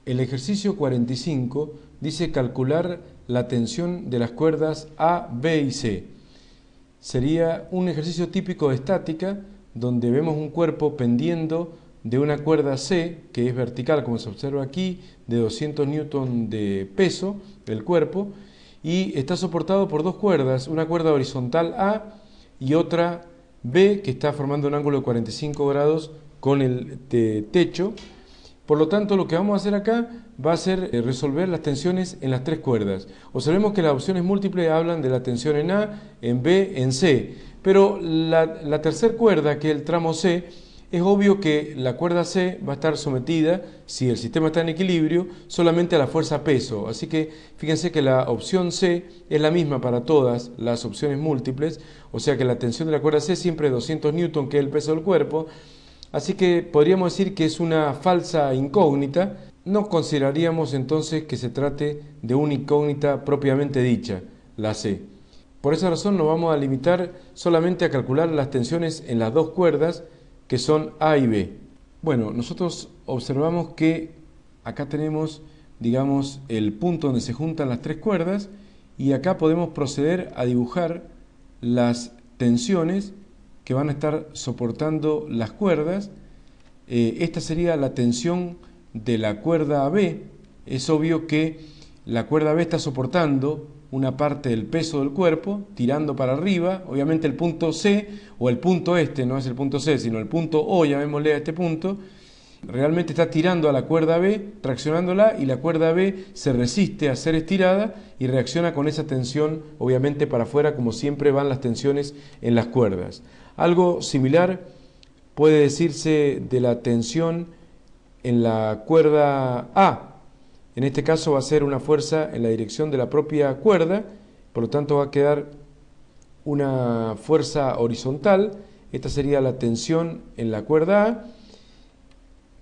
El ejercicio 45 dice calcular la tensión de las cuerdas A, B y C. Sería un ejercicio típico de estática donde vemos un cuerpo pendiendo de una cuerda C, que es vertical, como se observa aquí, de 200 newton de peso del cuerpo, y está soportado por dos cuerdas, una cuerda horizontal A y otra B, que está formando un ángulo de 45 grados con el techo. Por lo tanto, lo que vamos a hacer acá va a ser resolver las tensiones en las tres cuerdas. Observemos que las opciones múltiples hablan de la tensión en A, en B, en C. Pero la tercera cuerda, que es el tramo C, es obvio que la cuerda C va a estar sometida, si el sistema está en equilibrio, solamente a la fuerza peso. Así que fíjense que la opción C es la misma para todas las opciones múltiples, o sea que la tensión de la cuerda C siempre es 200 newton, que es el peso del cuerpo. Así que podríamos decir que es una falsa incógnita. No consideraríamos entonces que se trate de una incógnita propiamente dicha, la C. Por esa razón nos vamos a limitar solamente a calcular las tensiones en las dos cuerdas que son A y B. Bueno, nosotros observamos que acá tenemos, digamos, el punto donde se juntan las tres cuerdas y acá podemos proceder a dibujar las tensiones que van a estar soportando las cuerdas. Esta sería la tensión de la cuerda B. Es obvio que la cuerda B está soportando una parte del peso del cuerpo, tirando para arriba. Obviamente el punto C, o el punto este, no es el punto C, sino el punto O, llamémosle a este punto, realmente está tirando a la cuerda B, traccionándola, y la cuerda B se resiste a ser estirada y reacciona con esa tensión, obviamente para afuera, como siempre van las tensiones en las cuerdas. Algo similar puede decirse de la tensión en la cuerda A. En este caso va a ser una fuerza en la dirección de la propia cuerda, por lo tanto va a quedar una fuerza horizontal. Esta sería la tensión en la cuerda A,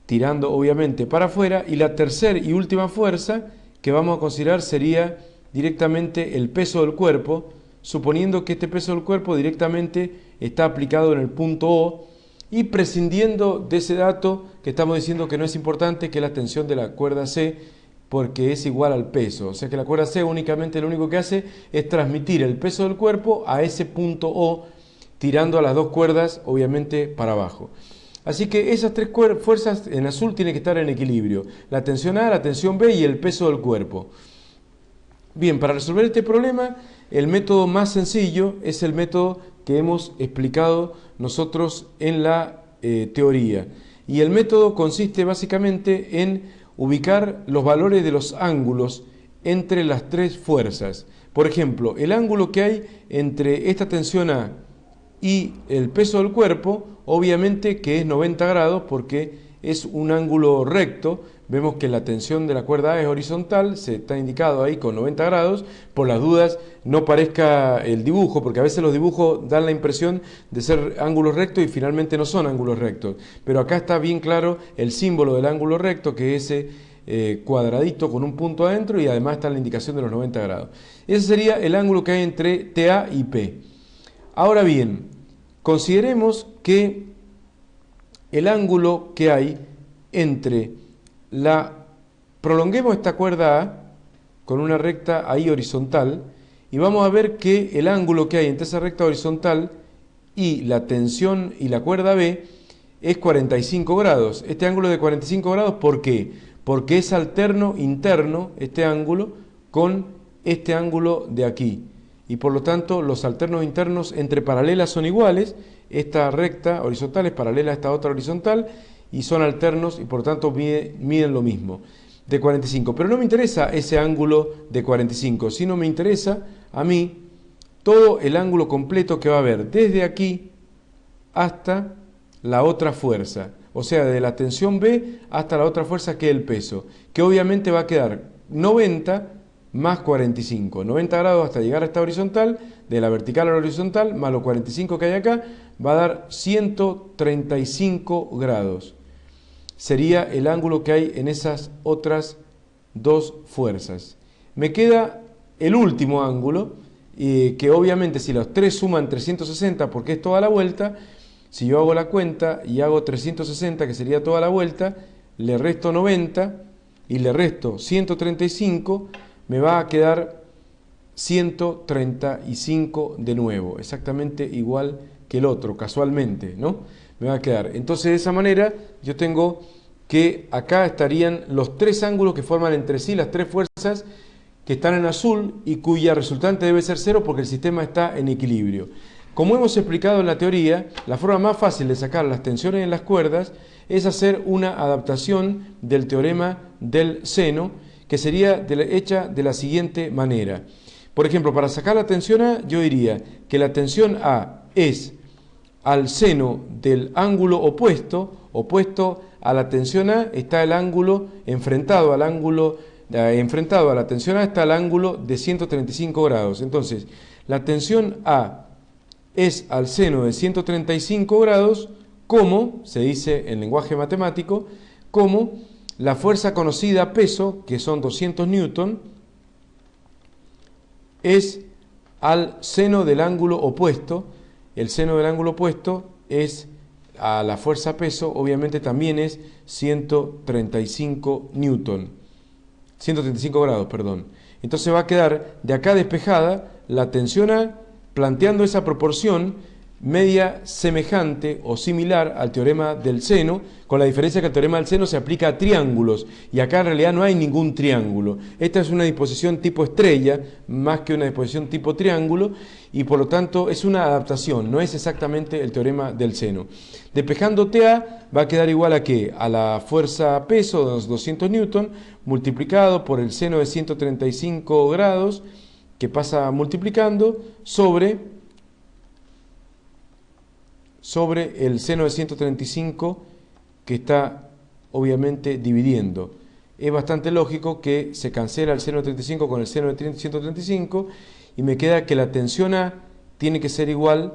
tirando obviamente para afuera, y la tercera y última fuerza que vamos a considerar sería directamente el peso del cuerpo, suponiendo que este peso del cuerpo directamente está aplicado en el punto O, y prescindiendo de ese dato que estamos diciendo que no es importante, que es la tensión de la cuerda C, porque es igual al peso. O sea que la cuerda C únicamente lo único que hace es transmitir el peso del cuerpo a ese punto O, tirando a las dos cuerdas obviamente para abajo. Así que esas tres fuerzas en azul tienen que estar en equilibrio: la tensión A, la tensión B y el peso del cuerpo. Bien, para resolver este problema, el método más sencillo es el método que hemos explicado nosotros en la teoría. Y el método consiste básicamente en ubicar los valores de los ángulos entre las tres fuerzas. Por ejemplo, el ángulo que hay entre esta tensión A y el peso del cuerpo, obviamente que es 90 grados porque es un ángulo recto. Vemos que la tensión de la cuerda A es horizontal, se está indicado ahí con 90 grados. Por las dudas no parezca el dibujo, porque a veces los dibujos dan la impresión de ser ángulos rectos y finalmente no son ángulos rectos. Pero acá está bien claro el símbolo del ángulo recto, que es ese cuadradito con un punto adentro, y además está la indicación de los 90 grados. Ese sería el ángulo que hay entre TA y P. Ahora bien, consideremos que el ángulo que hay entre prolonguemos esta cuerda A con una recta ahí horizontal, y vamos a ver que el ángulo que hay entre esa recta horizontal y la tensión y la cuerda B es 45 grados. Este ángulo de 45 grados, ¿por qué? Porque es alterno interno este ángulo con este ángulo de aquí, y por lo tanto los alternos internos entre paralelas son iguales. Esta recta horizontal es paralela a esta otra horizontal y son alternos, y por tanto miden lo mismo, de 45. Pero no me interesa ese ángulo de 45, sino me interesa a mí todo el ángulo completo que va a haber desde aquí hasta la otra fuerza, o sea, de la tensión B hasta la otra fuerza, que es el peso, que obviamente va a quedar 90 más 45, 90 grados hasta llegar a esta horizontal, de la vertical a la horizontal, más los 45 que hay acá, va a dar 135 grados. Sería el ángulo que hay en esas otras dos fuerzas. Me queda el último ángulo, que obviamente si los tres suman 360, porque es toda la vuelta, si yo hago la cuenta y hago 360, que sería toda la vuelta, le resto 90, y le resto 135, me va a quedar 135 de nuevo, exactamente igual que el otro, casualmente, ¿no? Me va a quedar. Entonces, de esa manera, yo tengo que acá estarían los tres ángulos que forman entre sí las tres fuerzas que están en azul y cuya resultante debe ser cero porque el sistema está en equilibrio. Como hemos explicado en la teoría, la forma más fácil de sacar las tensiones en las cuerdas es hacer una adaptación del teorema del seno, que sería hecha de la siguiente manera. Por ejemplo, para sacar la tensión A, yo diría que la tensión A es al seno del ángulo opuesto a la tensión A está el ángulo enfrentado a la tensión A está el ángulo de 135 grados. Entonces, la tensión A es al seno de 135 grados, como, se dice en lenguaje matemático, como la fuerza conocida peso, que son 200 newton, es al seno del ángulo opuesto. El seno del ángulo opuesto es a la fuerza peso, obviamente también es 135 newton, 135 grados, perdón. Entonces va a quedar de acá despejada la tensión A, planteando esa proporción media semejante o similar al teorema del seno, con la diferencia que el teorema del seno se aplica a triángulos y acá en realidad no hay ningún triángulo. Esta es una disposición tipo estrella más que una disposición tipo triángulo y por lo tanto es una adaptación, no es exactamente el teorema del seno. Despejando TA va a quedar igual a ¿qué? A la fuerza peso de los 200 newton multiplicado por el seno de 135 grados que pasa multiplicando sobre el seno de 135 que está obviamente dividiendo. Es bastante lógico que se cancela el seno de 35 con el seno de 135 y me queda que la tensión A tiene que ser igual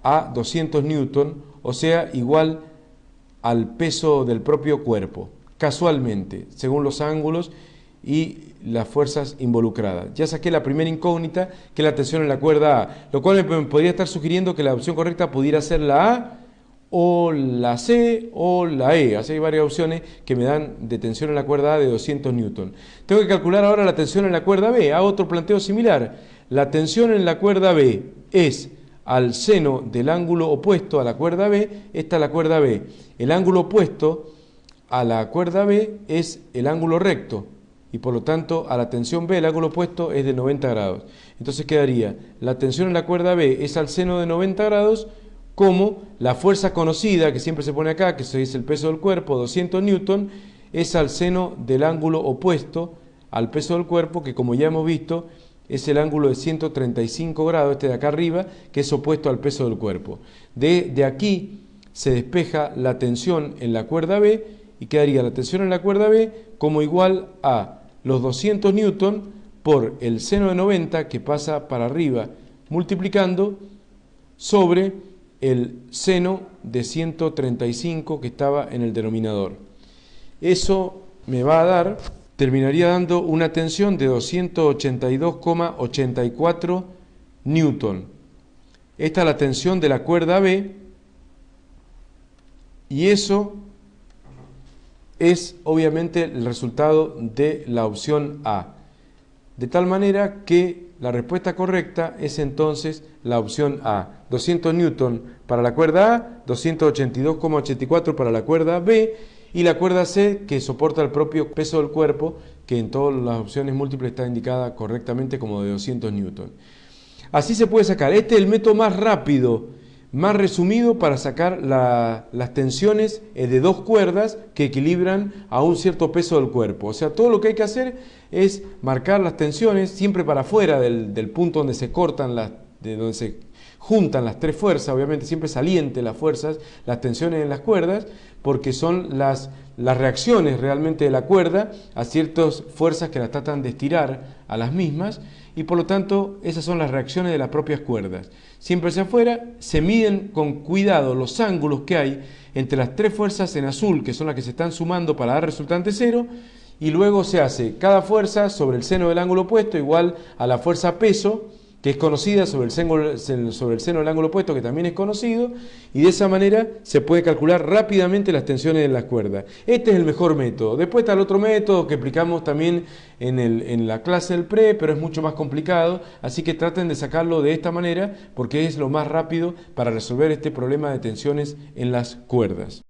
a 200 newton, o sea, igual al peso del propio cuerpo, casualmente, según los ángulos y las fuerzas involucradas. Ya saqué la primera incógnita, que es la tensión en la cuerda A, lo cual me podría estar sugiriendo que la opción correcta pudiera ser la A, o la C, o la E. Así hay varias opciones que me dan de tensión en la cuerda A de 200 newton. Tengo que calcular ahora la tensión en la cuerda B. Hago otro planteo similar. La tensión en la cuerda B es al seno del ángulo opuesto a la cuerda B. Esta es la cuerda B. El ángulo opuesto a la cuerda B es el ángulo recto. Y por lo tanto a la tensión B el ángulo opuesto es de 90 grados. Entonces quedaría, la tensión en la cuerda B es al seno de 90 grados, como la fuerza conocida, que siempre se pone acá, que es el peso del cuerpo, 200 newton, es al seno del ángulo opuesto al peso del cuerpo, que como ya hemos visto, es el ángulo de 135 grados, este de acá arriba, que es opuesto al peso del cuerpo. De aquí se despeja la tensión en la cuerda B, y quedaría la tensión en la cuerda B como igual a los 200 newton por el seno de 90 que pasa para arriba multiplicando sobre el seno de 135 que estaba en el denominador. Eso me va a dar, terminaría dando una tensión de 282,84 newton. Esta es la tensión de la cuerda B y eso es obviamente el resultado de la opción A. De tal manera que la respuesta correcta es entonces la opción A. 200 newton para la cuerda A, 282,84 para la cuerda B y la cuerda C que soporta el propio peso del cuerpo, que en todas las opciones múltiples está indicada correctamente como de 200 newton. Así se puede sacar. Este es el método más rápido, más resumido para sacar las tensiones de dos cuerdas que equilibran a un cierto peso del cuerpo. O sea, todo lo que hay que hacer es marcar las tensiones siempre para afuera del punto donde se cortan, donde se juntan las tres fuerzas, obviamente siempre saliente las fuerzas, las tensiones en las cuerdas, porque son las reacciones realmente de la cuerda a ciertas fuerzas que la tratan de estirar a las mismas, y por lo tanto esas son las reacciones de las propias cuerdas. Siempre hacia afuera se miden con cuidado los ángulos que hay entre las tres fuerzas en azul, que son las que se están sumando para dar resultante cero, y luego se hace cada fuerza sobre el seno del ángulo opuesto igual a la fuerza peso, que es conocida, sobre el seno del ángulo opuesto, que también es conocido, y de esa manera se puede calcular rápidamente las tensiones de las cuerdas. Este es el mejor método. Después está el otro método que aplicamos también en la clase del pre, pero es mucho más complicado, así que traten de sacarlo de esta manera porque es lo más rápido para resolver este problema de tensiones en las cuerdas.